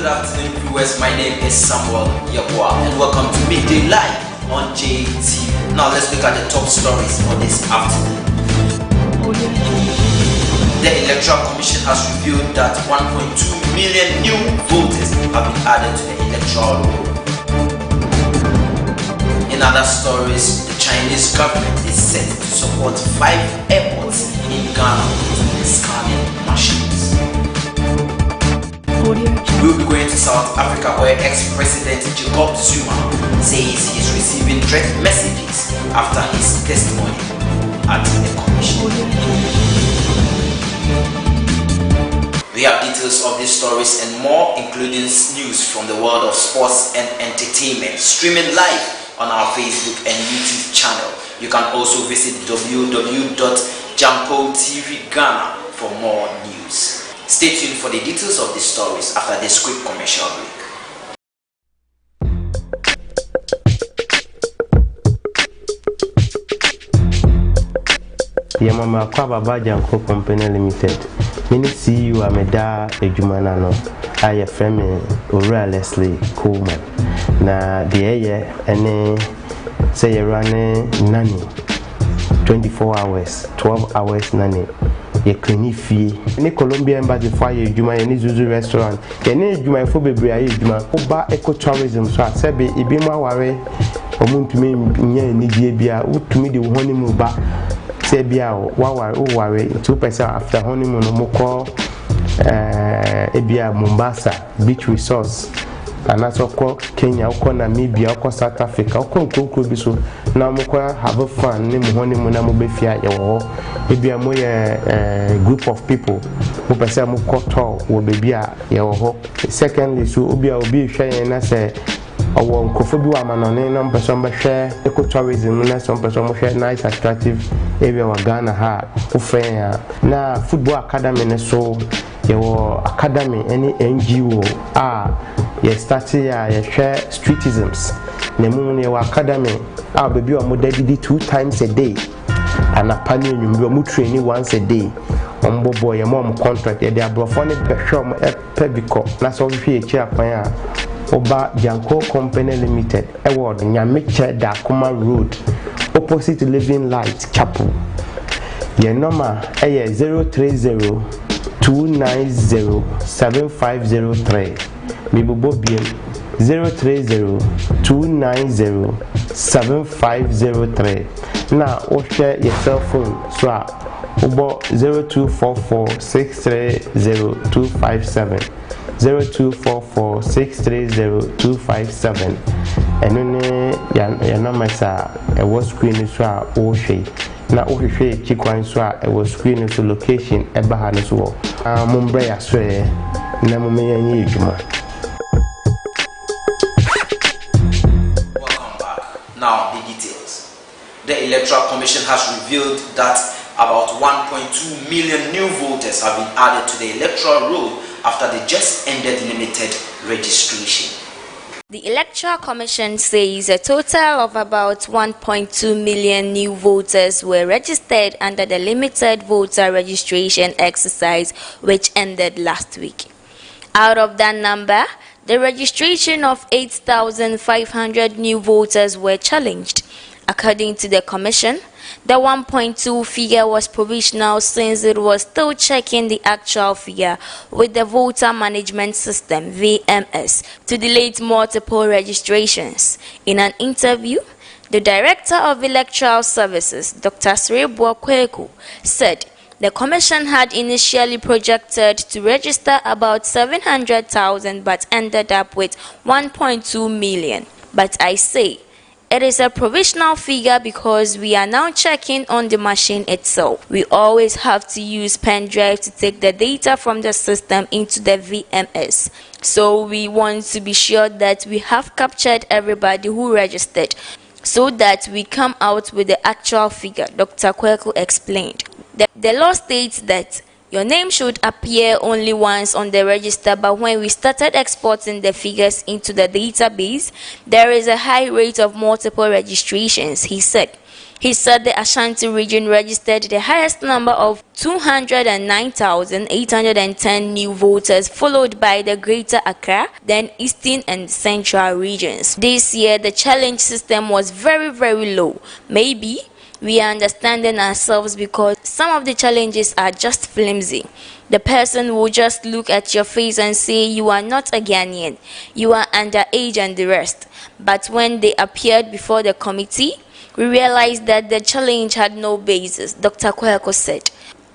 afternoon, viewers. My name is Samuel Yabwa, and welcome to Midday Live on JTV. Now let's look at the top stories for this afternoon. The Electoral Commission has revealed that 1.2 million new voters have been added to the electoral roll. In other stories, the Chinese government is set to support 5 airports in Ghana with scanning machines. We'll be going to South Africa, where ex-president Jacob Zuma says he is receiving threat messages after his testimony at the commission. We have details of these stories and more, including news from the world of sports and entertainment, streaming live on our Facebook and YouTube channel. You can also visit www.Jancole TV Ghana for more news. Stay tuned for the details of these stories after this quick commercial break. Yamama Kwababa Jancole Company Limited. Mini CEO Ameda Ejumanano. I am Femi Ora Leslie Coleman. Na the air and say running nanny 24 hours, 12 hours nanny. Ye clean fee. Any Colombian embassy fire Juma any Zuzu restaurant. Any Juma for baby Juma. Oba eco tourism so I said be Ibima Ware or to me ni Bia to me the honeymoon back. Say Bia Wawa Ware 2% after honeymoon Moko Ebia Mombasa beach resource. And that's all Kenya, Namibia, South Africa, could be so. Now, have fun, name honeymoon, Mobefia, maybe a more group of people who perceive more tall will be a secondly, so Ubia will be sharing as a Kofobu Amanon, person share ecotourism, some person share nice, attractive area of Ghana, who fair. Now, football academy, so your academy, any NGO, you start here, you share streetisms. Nemuni your academy, baby, I'm dedicated 2 times a day. And a panel, you training once a day. Boy, your mom contract, they are brophonic peshom pebico. That's all we chair fire. Oba Jancole Company Limited, award, Nyamiche Dakuma Road, opposite Living Light Chapel. Your number 030 290 7503. Mibubo BM 030 290 7503. Now, share your cell phone. So, 0244 630 257. 0244 630 257. And only your number is a screen so na ohwehwe chikwan so a e was screen so location e ba ha no so mumbre ya so e na mumenye edwuma. Welcome back. Now the details. The Electoral Commission has revealed that about 1.2 million new voters have been added to the electoral roll after the just ended limited registration. The Electoral Commission says a total of about 1.2 million new voters were registered under the limited voter registration exercise which ended last week. Out of that number, the registration of 8,500 new voters were challenged. According to the Commission, the 1.2 figure was provisional since it was still checking the actual figure with the Voter Management System (VMS) to delete multiple registrations. In an interview, the Director of Electoral Services, Dr. Kweku, said the Commission had initially projected to register about 700,000 but ended up with 1.2 million. But I say, it is a provisional figure because we are now checking on the machine itself. We always have to use pen drive to take the data from the system into the VMS. So we want to be sure that we have captured everybody who registered so that we come out with the actual figure, Dr. Kweku explained. The law states that your name should appear only once on the register, but when we started exporting the figures into the database, there is a high rate of multiple registrations, he said. He said the Ashanti region registered the highest number of 209,810 new voters, followed by the Greater Accra, then Eastern and Central regions. This year, the challenge system was very, very low. Maybe we are understanding ourselves because some of the challenges are just flimsy. The person will just look at your face and say you are not a Ghanaian, you are underage and the rest. But when they appeared before the committee, we realized that the challenge had no basis, Dr. Kweku said.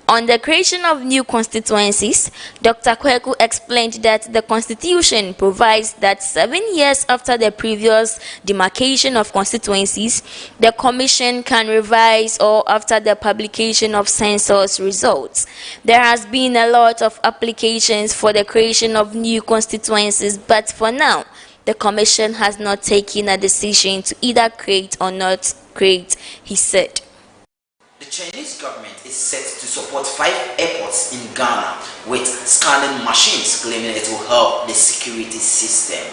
On the creation of new constituencies, Dr. Kweku explained that the Constitution provides that 7 years after the previous demarcation of constituencies, the Commission can revise or after the publication of census results. There has been a lot of applications for the creation of new constituencies, but for now, the Commission has not taken a decision to either create or not create, he said. The Chinese government is set to support 5 airports in Ghana with scanning machines, claiming it will help the security system.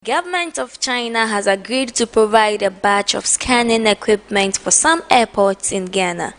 The government of China has agreed to provide a batch of scanning equipment for some airports in Ghana.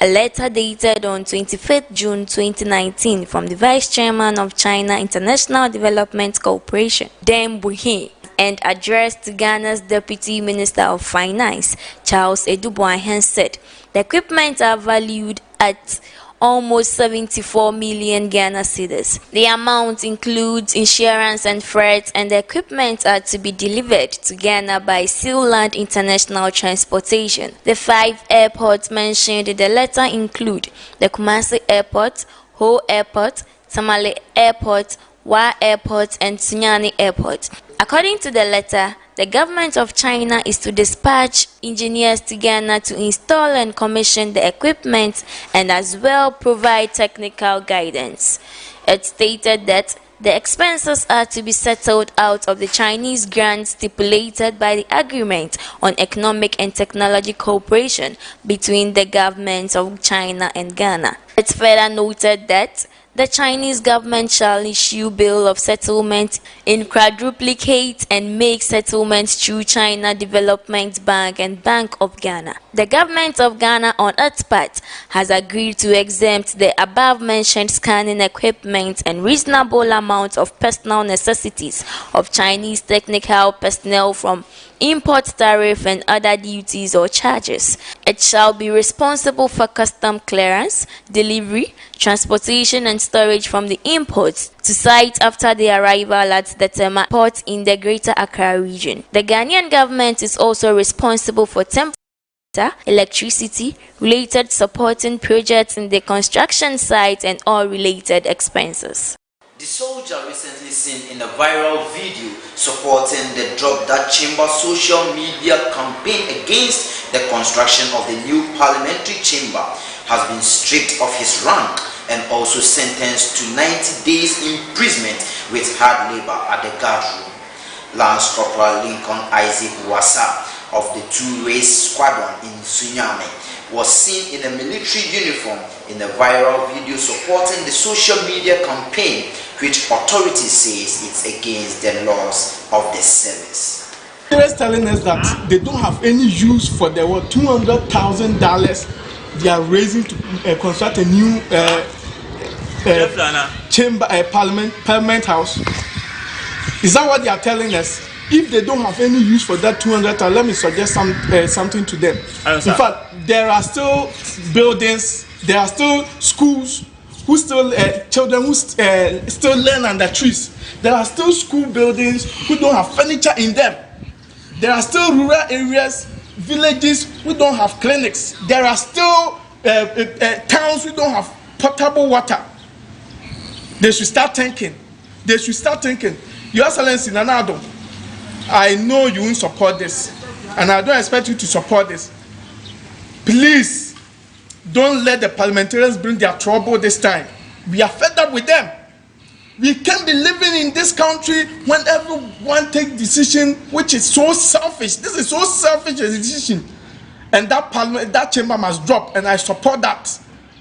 A letter dated on 25th June 2019 from the Vice Chairman of China International Development Corporation, Deng Buhe, and addressed to Ghana's Deputy Minister of Finance, Charles Edubuahen, said the equipment are valued at almost 74 million Ghana cedis. The amount includes insurance and freight, and the equipment are to be delivered to Ghana by Sea Land International Transportation. The 5 airports mentioned in the letter include the Kumasi Airport, Ho Airport, Tamale Airport, Wa Airport, and Sunyani Airport. According to the letter, the government of China is to dispatch engineers to Ghana to install and commission the equipment and as well provide technical guidance. It stated that the expenses are to be settled out of the Chinese grant stipulated by the Agreement on Economic and Technology Cooperation between the governments of China and Ghana. It further noted that the Chinese government shall issue bill of settlement in quadruplicate and make settlements through China Development Bank and Bank of Ghana. The government of Ghana on its part has agreed to exempt the above-mentioned scanning equipment and reasonable amount of personal necessities of Chinese technical personnel from import tariff and other duties or charges. It shall be responsible for custom clearance, delivery, transportation and storage from the imports to site after the arrival at the Tema port in the Greater Accra region. The Ghanaian government is also responsible for electricity, related supporting projects in the construction site and all related expenses. The soldier recently seen in a viral video supporting the Drop That Chamber social media campaign against the construction of the new parliamentary chamber has been stripped of his rank and also sentenced to 90 days imprisonment with hard labor at the guard room. Lance Corporal Lincoln Isaac Wasa of the 2-race squadron in Sunyani was seen in a military uniform in a viral video supporting the social media campaign, which authorities says it's against the laws of the service. They're telling us that they don't have any use for the $200,000 they are raising to construct a new chamber, parliament house. Is that what they are telling us? If they don't have any use for that 200,000, let me suggest something to them. In fact, there are still buildings, there are still schools who still children who still learn under trees. There are still school buildings who don't have furniture in them. There are still rural areas, villages who don't have clinics. There are still towns who don't have potable water. They should start thinking. They should start thinking. Your Excellency Nanado, I know you won't support this, and I don't expect you to support this. Please, don't let the parliamentarians bring their trouble this time. We are fed up with them. We can't be living in this country when everyone takes decision which is so selfish. This is so selfish a decision. And that chamber must drop, and I support that.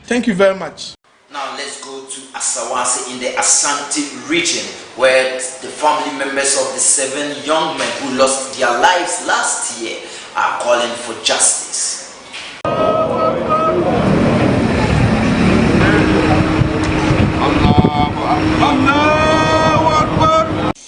Thank you very much. Now let's go to Asawase in the Ashanti region, where the family members of the 7 young men who lost their lives last year are calling for justice.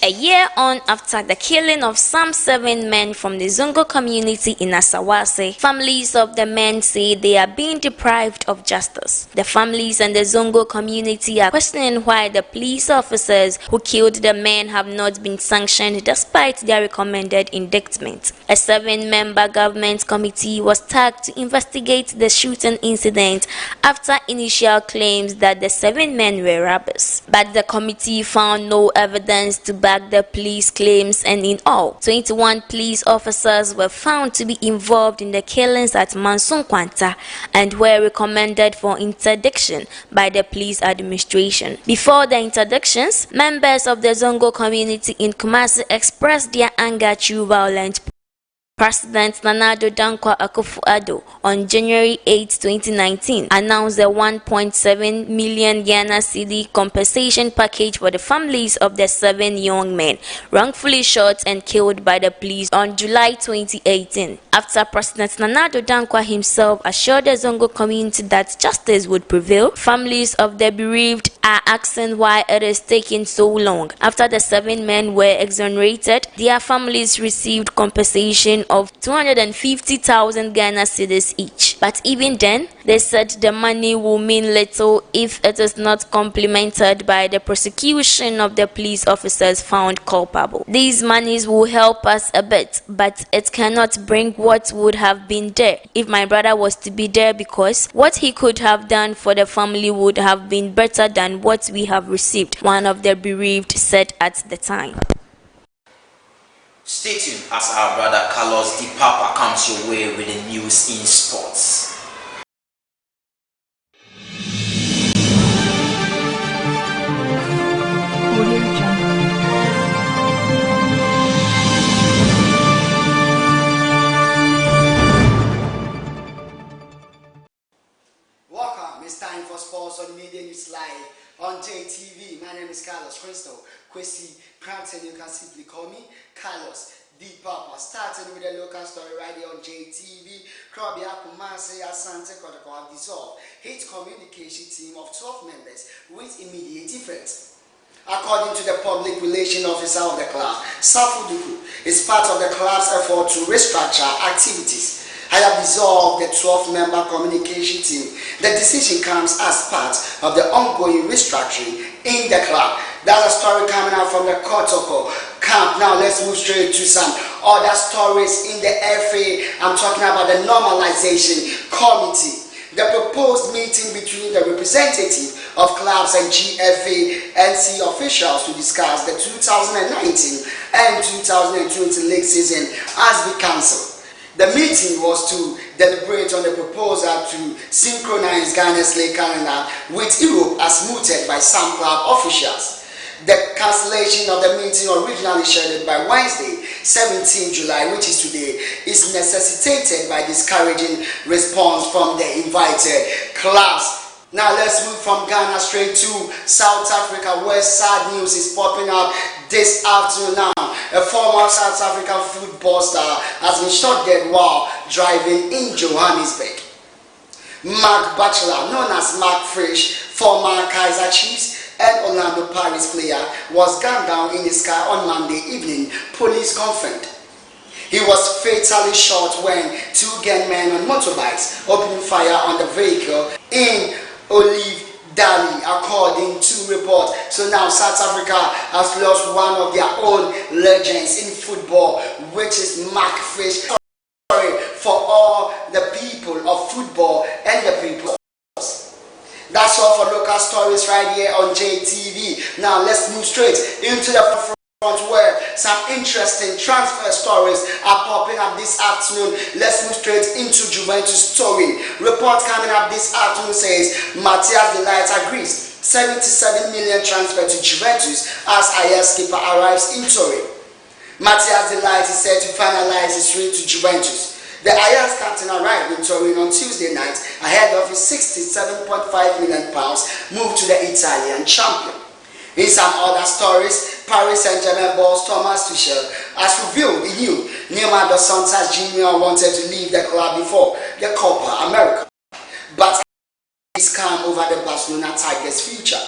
A year on after the killing of some 7 men from the Zongo community in Asawase, families of the men say they are being deprived of justice. The families and the Zongo community are questioning why the police officers who killed the men have not been sanctioned despite their recommended indictment. A 7-member government committee was tasked to investigate the shooting incident after initial claims that the 7 men were robbers. But the committee found no evidence to back the police claims, and in all, 21 police officers were found to be involved in the killings at Manson Kwanta and were recommended for interdiction by the police administration. Before the interdictions, members of the Zongo community in Kumasi expressed their anger through violent President Nana Addo Dankwa Akufo-Addo on January 8, 2019 announced a 1.7 million Ghana cedi compensation package for the families of the 7 young men wrongfully shot and killed by the police on July 2018. After President Nana Addo Dankwa himself assured the Zongo community that justice would prevail, families of the bereaved are asking why it is taking so long. After the 7 men were exonerated, their families received compensation of 250,000 Ghana cedis each. But even then, they said the money will mean little if it is not complemented by the prosecution of the police officers found culpable. These monies will help us a bit, but it cannot bring what would have been there if my brother was to be there, because what he could have done for the family would have been better than what we have received, one of the bereaved said at the time. Stay tuned as our brother Carlos Di Papa comes your way with the news in sports. Welcome, it's time for Sports on Media News Live on JTV. My name is Carlos Kwesi Crampton, you can simply call me Carlos Di Papa. Starting with a local story right here on JTV. Krabia Kumase Asante Kotoko have dissolved its communication team of 12 members with immediate effect. According to the public relations officer of the club, Safu Duku is part of the club's effort to restructure activities. I have dissolved the 12-member communication team. The decision comes as part of the ongoing restructuring in the club. That's a story coming out from the Kotoko camp. Now let's move straight to some other stories in the FA. I'm talking about the normalization committee. The proposed meeting between the representative of clubs and GFA NC officials to discuss the 2019 and 2020 league season has been cancelled. The meeting was to deliberate on the proposal to synchronize Ghana's league calendar with Europe as mooted by some club officials. The cancellation of the meeting, originally scheduled by Wednesday, 17 July, which is today, is necessitated by discouraging response from the invited clubs. Now let's move from Ghana straight to South Africa, where sad news is popping up this afternoon. Now, a former South African football star has been shot dead while driving in Johannesburg. Mark Batchelor, known as Mark Frisch, former Kaizer Chiefs and Orlando Pirates player, was gunned down in his car on Monday evening, police confirmed. He was fatally shot when 2 gunmen on motorbikes opened fire on the vehicle in Olive Dali, according to reports. So now South Africa has lost one of their own legends in football, which is Mark Frisch. Sorry for all the people of football and the people. That's all for local stories right here on JTV. Now let's move straight into the front, where some interesting transfer stories are popping up this afternoon. Let's move straight into Juventus story. Report coming up this afternoon says Matthias de Ligt agrees 77 million transfer to Juventus as Ajax keeper arrives in Turin. Matthias de Ligt is set to finalize his trip to Juventus. The Ajax captain arrived in Turin on Tuesday night ahead of his £67.5 million move to the Italian champion. In some other stories, Paris Saint-Germain boss Thomas Tuchel As revealed, we knew Neymar dos Santos Jr. wanted to leave the club before the Copa America, but he's calm over the Barcelona Tigers' future.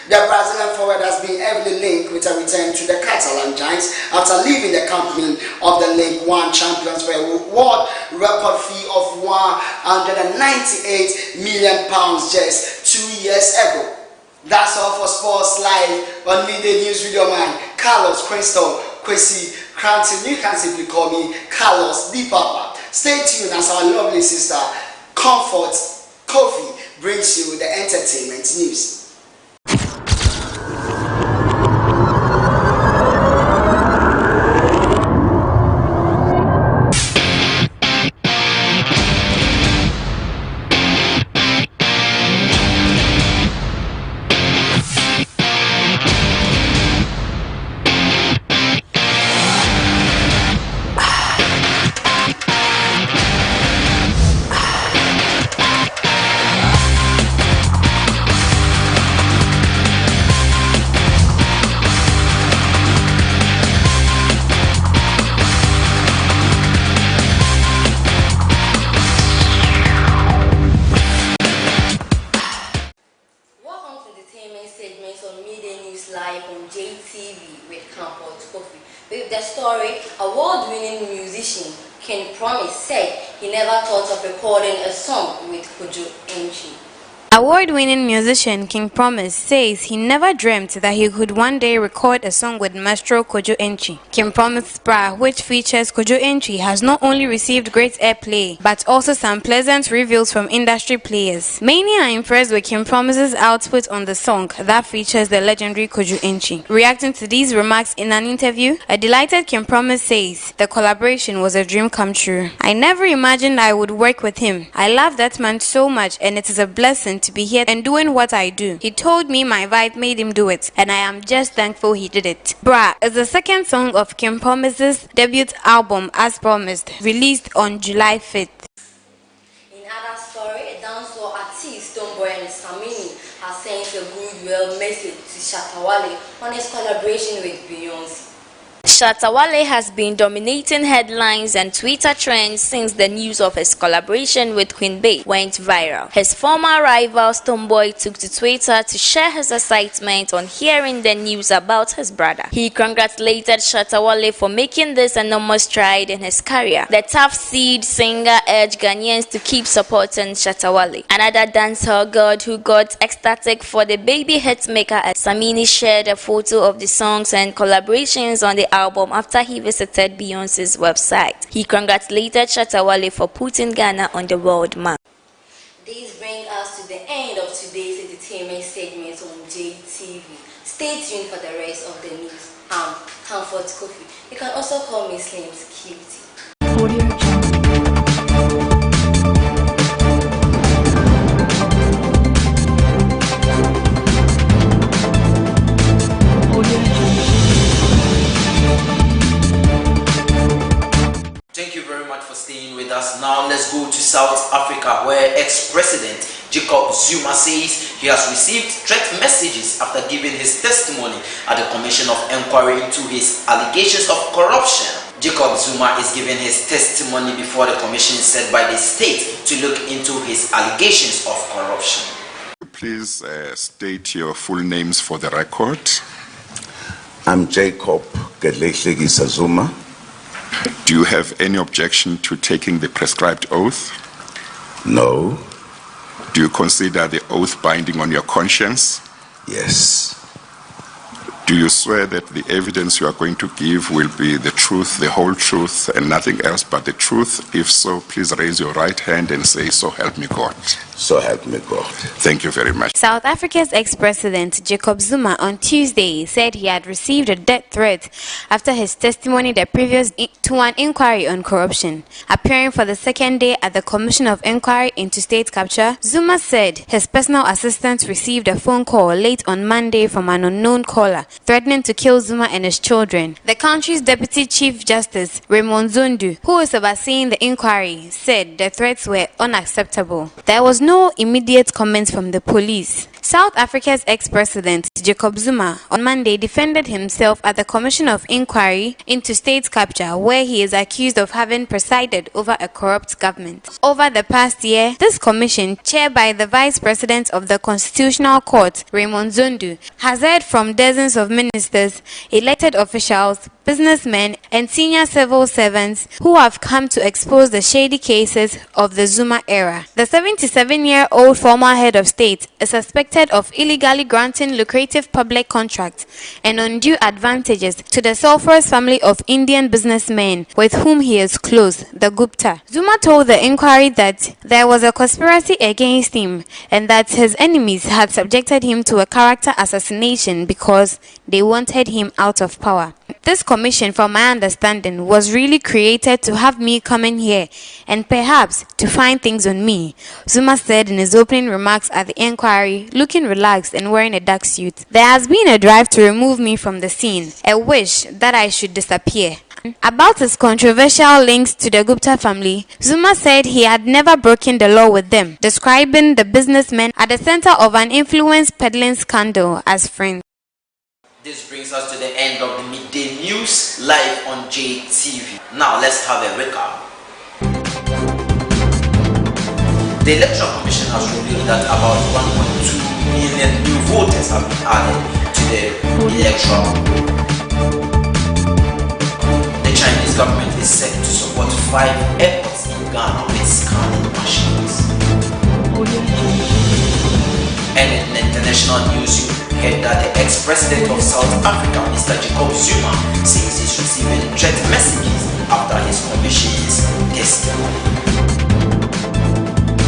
The Brazilian forward has been heavily linked with a return to the Catalan Giants after leaving the company of the League One champions for a reward record fee of £198 million just 2 years ago. That's all for Sports Live on Midday News Video Man Carlos Crystal Kwesi Cranton. You can simply call me Carlos the Papa. Stay tuned as our lovely sister Comfort Kofi brings you the entertainment news. Live on JTV with Jancole Tv. With the story, award-winning musician King Promise said he never thought of recording a song with Kojo Enchi. Award-winning musician King Promise says he never dreamt that he could one day record a song with Maestro Kojo Enchi. King Promise's Bra, which features Kojo Enchi, has not only received great airplay, but also some pleasant reviews from industry players. Many are impressed with King Promise's output on the song that features the legendary Kojo Enchi. Reacting to these remarks in an interview, a delighted King Promise says the collaboration was a dream come true. I never imagined I would work with him. I love that man so much, and it is a blessing to be here and doing what I do. He told me my vibe made him do it, and I am just thankful he did it. Bra is the second song of King Promise's debut album, As Promised, released on July 5th. In other story, a dancehall artist, Tomboy and Samini, has sent a goodwill message to Shatta Wale on his collaboration with Beyonce. Shatta Wale has been dominating headlines and Twitter trends since the news of his collaboration with Queen Bey went viral. His former rival Tomboy took to Twitter to share his excitement on hearing the news about his brother. He congratulated Shatta Wale for making this enormous stride in his career. The tough seed singer urged Ghanaians to keep supporting Shatta Wale. Another dancehall god who got ecstatic for the baby hitmaker, Samini, shared a photo of the songs and collaborations on the album after he visited Beyonce's website. He congratulated Shatta Wale for putting Ghana on the world map. This brings us to the end of today's entertainment segment on JTV. Stay tuned for the rest of the news. I'm Comfort Kofi. You can also call me Slim's Cutie. Thank you very much for staying with us. Now let's go to South Africa, where ex-president Jacob Zuma says he has received threat messages after giving his testimony at the Commission of Inquiry into his allegations of corruption. Jacob Zuma is giving his testimony before the commission set by the state to look into his allegations of corruption. Please state your full names for the record. I'm Jacob Zuma. Do you have any objection to taking the prescribed oath? No. Do you consider the oath binding on your conscience? Yes. Do you swear that the evidence you are going to give will be the truth, the whole truth, and nothing else but the truth? If so, please raise your right hand and say, "So help me God." So help me God. Thank you very much. South Africa's ex-president Jacob Zuma on Tuesday said he had received a death threat after his testimony the previous to an inquiry on corruption. Appearing for the second day at the Commission of Inquiry into State Capture, Zuma said his personal assistant received a phone call late on Monday from an unknown caller threatening to kill Zuma and his children. The country's Deputy Chief Justice, Raymond Zondo, who is overseeing the inquiry, said the threats were unacceptable. There was no immediate comment from the police. South Africa's ex-president Jacob Zuma on Monday defended himself at the Commission of Inquiry into State Capture, where he is accused of having presided over a corrupt government. Over the past year, this commission, chaired by the Vice President of the Constitutional Court, Raymond Zondo, has heard from dozens of ministers, elected officials, businessmen, and senior civil servants who have come to expose the shady cases of the Zuma era. The 77-year-old former head of state is suspected of illegally granting lucrative public contracts and undue advantages to the sulphurous family of Indian businessmen with whom he is close, the Gupta. Zuma told the inquiry that there was a conspiracy against him and that his enemies had subjected him to a character assassination because they wanted him out of power. This commission, from my understanding, was really created to have me come in here and perhaps to find things on me, Zuma said in his opening remarks at the inquiry, looking relaxed and wearing a dark suit. There has been a drive to remove me from the scene, a wish that I should disappear. About his controversial links to the Gupta family, Zuma said he had never broken the law with them, describing the businessmen at the center of an influence peddling scandal as friends. This brings us to the end of the midday news live on JTV. Now let's have a recap. The Electoral Commission has revealed that about 1.2 million new voters have been added to the electoral. The Chinese government is set to support 5 airports in Ghana with scanning machines. And in international news, you heard that the ex-president of South Africa, Mr. Jacob Zuma, says he's receiving threat messages after his commission is testimony.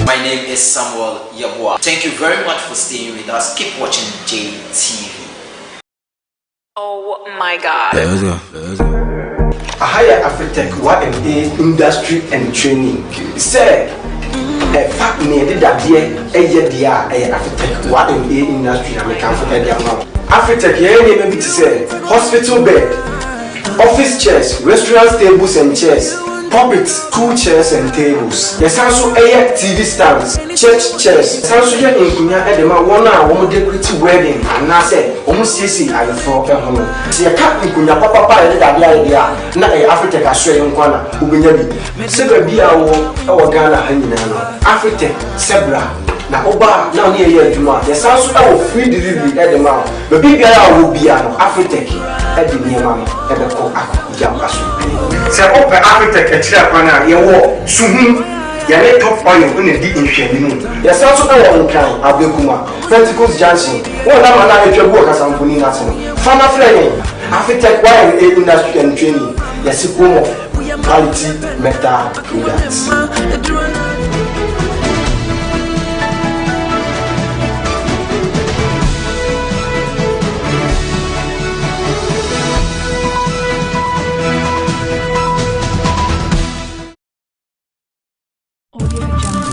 My name is Samuel Yabua. Thank you very much for staying with us. Keep watching JTV. Oh my God. A higher Afritech YMA industry and training. Say, a fact needed that year, a year, Afritech YMA industry, and we can forget the amount. Afritech, yeah, maybe to say hospital bed, office chairs, restaurant tables and chairs, puppets, 2 chairs and tables. There's also TV stands, church chairs. There's also here in Kunya Edema, one decorative wedding, and I say, almost CC, I for a home. See a cat in Kunya Papa, idea, not a African Australian corner, who will be. Several beer or Ghana hanging on African, Sebra. Now, Oba, now near here, Juma. There's also our free delivery at the mouth. The big guy will be an African at the near mamma, and the cock, Jampasu. Say, open African, a trap, you walk soon. You let top oil in the deep in Shabinu. There's also our own kind, Abekuma, Pentecost Johnson. What I'm not a work as I'm putting us on. Farmer Fleming, African wine industry and training. Yes, quality metal products. Audio Jungle.